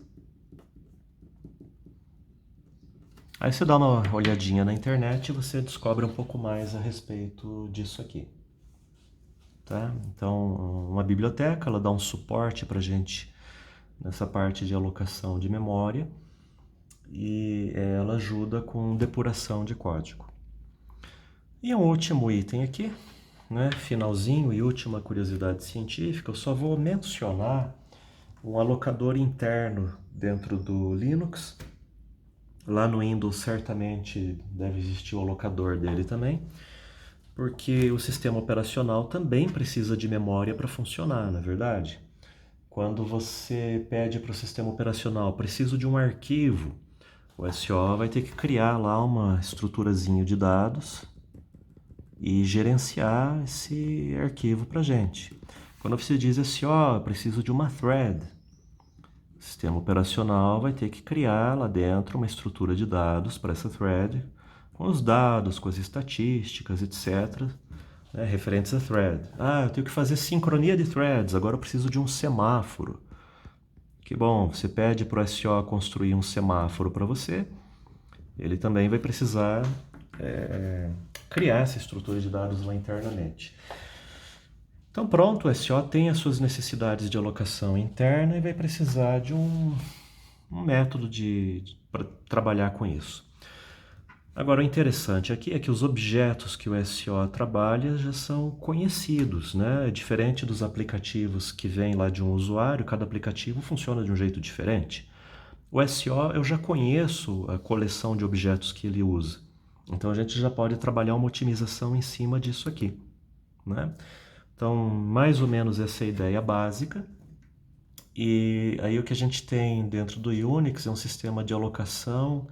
Aí você dá uma olhadinha na internet e você descobre um pouco mais a respeito disso aqui. Tá? Então, uma biblioteca, ela dá um suporte para a gente nessa parte de alocação de memória e ela ajuda com depuração de código. E um último item aqui, né, finalzinho e última curiosidade científica, eu só vou mencionar um alocador interno dentro do Linux. Lá no Windows certamente deve existir o alocador dele também, porque o sistema operacional também precisa de memória para funcionar, não é verdade? Quando você pede para o sistema operacional, preciso de um arquivo, o SO vai ter que criar lá uma estruturazinha de dados e gerenciar esse arquivo para a gente. Quando você diz SO, preciso de uma thread, o sistema operacional vai ter que criar lá dentro uma estrutura de dados para essa thread, com os dados, com as estatísticas, etc., né, referentes a thread. Ah, eu tenho que fazer sincronia de threads, agora eu preciso de um semáforo. Que bom, você pede para o SO construir um semáforo para você, ele também vai precisar criar essa estrutura de dados lá internamente. Então pronto, o SO tem as suas necessidades de alocação interna e vai precisar de um método para trabalhar com isso. Agora, o interessante aqui é que os objetos que o SO trabalha já são conhecidos, né? É diferente dos aplicativos que vêm lá de um usuário, cada aplicativo funciona de um jeito diferente. O SO, eu já conheço a coleção de objetos que ele usa. Então, a gente já pode trabalhar uma otimização em cima disso aqui, né? Então, mais ou menos essa é a ideia básica. E aí o que a gente tem dentro do Unix é um sistema de alocação.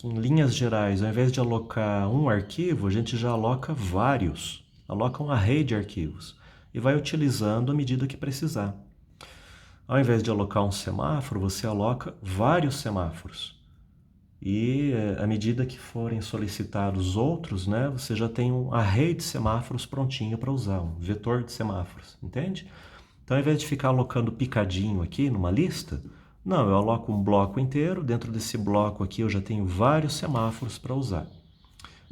Em linhas gerais, ao invés de alocar um arquivo, a gente já aloca vários, aloca um array de arquivos e vai utilizando à medida que precisar. Ao invés de alocar um semáforo, você aloca vários semáforos. E à medida que forem solicitados outros, né, você já tem um array de semáforos prontinho para usar, um vetor de semáforos, entende? Então, ao invés de ficar alocando picadinho aqui numa lista, não, eu aloco um bloco inteiro, dentro desse bloco aqui eu já tenho vários semáforos para usar.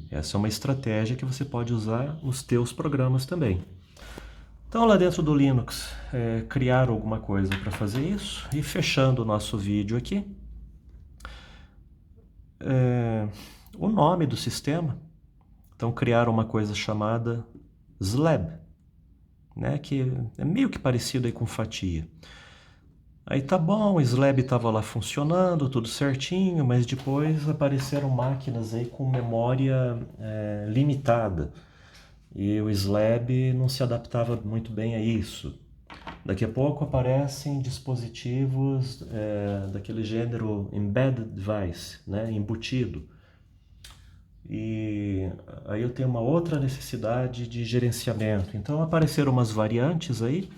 Essa é uma estratégia que você pode usar nos teus programas também. Então, lá dentro do Linux, criar alguma coisa para fazer isso. E fechando o nosso vídeo aqui, o nome do sistema. Então, criar uma coisa chamada slab, né, que é meio que parecido aí com fatia. Aí tá bom, o Slab estava lá funcionando, tudo certinho, mas depois apareceram máquinas aí com memória limitada. E o Slab não se adaptava muito bem a isso. Daqui a pouco aparecem dispositivos daquele gênero Embedded Device, né, embutido. E aí eu tenho uma outra necessidade de gerenciamento. Então apareceram umas variantes aí,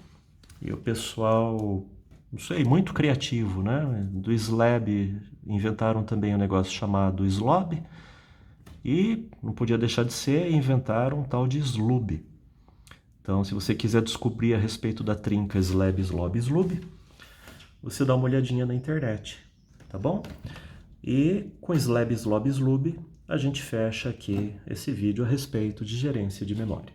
e o pessoal, não sei, muito criativo, né? Do Slab inventaram também um negócio chamado Slob, e não podia deixar de ser, inventaram um tal de Slub. Então, se você quiser descobrir a respeito da trinca Slab, Slob, Slub, você dá uma olhadinha na internet, tá bom? E com Slab, Slob, Slub, a gente fecha aqui esse vídeo a respeito de gerência de memória.